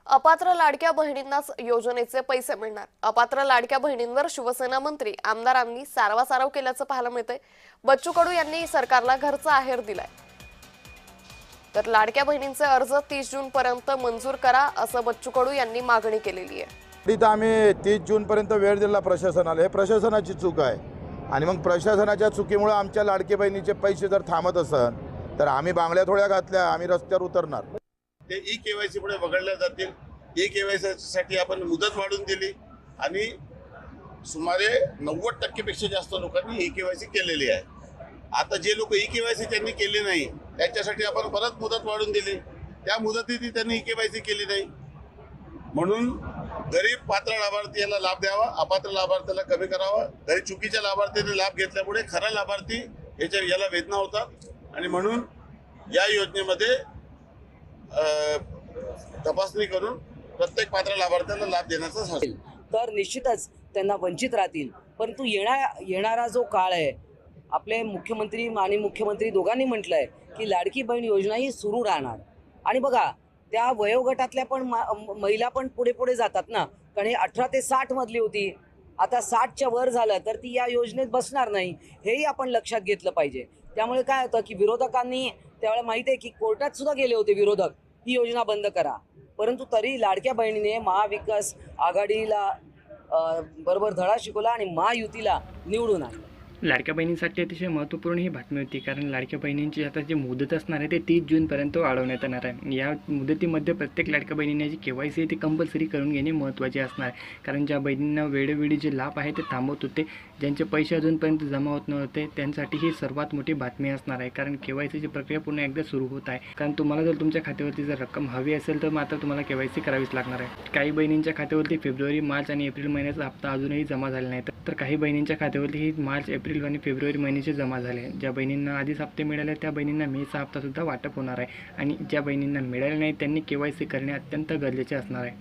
अपात्र लाडक्या बहिणींनाच योजनेचे पैसे मिळणार। अपात्र लाडक्या बहिणींवर शिवसेना मंत्री आमदारांनी सारवासारव केल्याचं पाहायला मिळतंय। बच्चू कडू यांनी सरकारला घरचा आहेर दिलाय। तर लाडक्या बहिणींचे अर्ज 30 जून पर्यंत मंजूर करा असं बच्चू कडू यांनी मागणी केलेली आहे। आम्ही 30 जून पर्यंत वेळ दिला प्रशासनाला। हे प्रशासनाची चूक आहे आणि मग प्रशासनाच्या चुकीमुळे आमच्या लाडकी बहिणीचे पैसे जर थांबत असन तर आम्ही बांगड्या थोड्या घातल्या, आम्ही रस्त्यावर उतरणार। ते ई-केवायसी पुढे वगळल्या जातील। ई-केवायसीसाठी आपण मुदत वाढवून दिली आणि सुमारे 90% पेक्षा जास्त लोकांनी ई-केवायसी केलेली आहे। आता जे लोक ई-केवायसी त्यांनी केली नाही त्यांच्यासाठी आपण परत मुदत वाढवून दिली। त्या मुदतीत त्यांनी ई-केवायसी केली नाही म्हणून गरीब पात्र लाभार्थी याला लाभ द्यावा, अपात्र लाभार्थ्याला कमी करावा। तरी चुकीच्या लाभार्थीने लाभ घेतल्यामुळे खरा लाभार्थी याला वेदना होतात आणि म्हणून या योजनेमध्ये तपासणी करून प्रत्येक पात्र लाभार्थ्याला लाभ देण्याचा असेल तर निश्चितच त्यांना वंचित राहतील। परंतु येणारा जो काळ आहे, आपले मुख्यमंत्री आणि मुख्यमंत्री दोघांनी म्हटलंय की लाडकी बहीण योजना ही सुरू राहणार। आणि बघा त्या वयोगटातल्या पण महिला पण पुढे पुढे जातात ना, कारण हे 18 ते 60 मधली होती, आता 60च्या वर झालं तर ती या योजनेत बसणार नाही, हेही आपण लक्षात घेतलं पाहिजे। त्यामुळे काय होतं की विरोधकांनी त्यावेळेला माहिती आहे की कोर्टात सुद्धा गेले होते विरोधक, ही योजना बंद करा, परंतु तरी लाडक्या बहिणीने महाविकास आघाडीला बरोबर धडा शिकवला आणि महायुतीला निवडून आणलं। लाडक्या बहिणींसाठी अतिशय महत्त्वपूर्ण ही बातमी होती, कारण लाडक्या बहिणींची आता जी मुदत असणार आहे ते 30 जूनपर्यंत वाढवण्यात येणार आहे। या मुदतीमध्ये प्रत्येक लाडक्या बहिणीने जी केवायसी आहे ती कंपल्सरी करून घेणे महत्त्वाचे असणार आहे, कारण ज्या बहिणींना वेळोवेळी जे लाभ आहे ते थांबवत होते, ज्यांचे पैसे अजूनपर्यंत जमा होत नव्हते, त्यांसाठी ही सर्वात मोठी बातमी असणार आहे। कारण केवायसीची प्रक्रिया पुन्हा एकदा सुरू होत आहे। कारण तुम्हाला जर तुमच्या खात्यावरती जर रक्कम हवी असेल तर मात्र तुम्हाला केवायसी करावीच लागणार आहे। काही बहिणींच्या खात्यावरती फेब्रुवारी, मार्च आणि एप्रिल महिन्याचा हप्ता अजूनही जमा झाला नाही, तर काही बहिणींच्या खात्यावरती ही मार्च, एप्रिल आणि फेब्रुवारी महिन्याचे जमा झाले। ज्या बहिणींना आधीच हप्ते मिळाले त्या बहिणींना मेचा हप्ता सुद्धा वाटप होणार आहे आणि ज्या बहिणींना मिळाले नाही त्यांनी केवायसी करणे अत्यंत गरजेचे असणार आहे।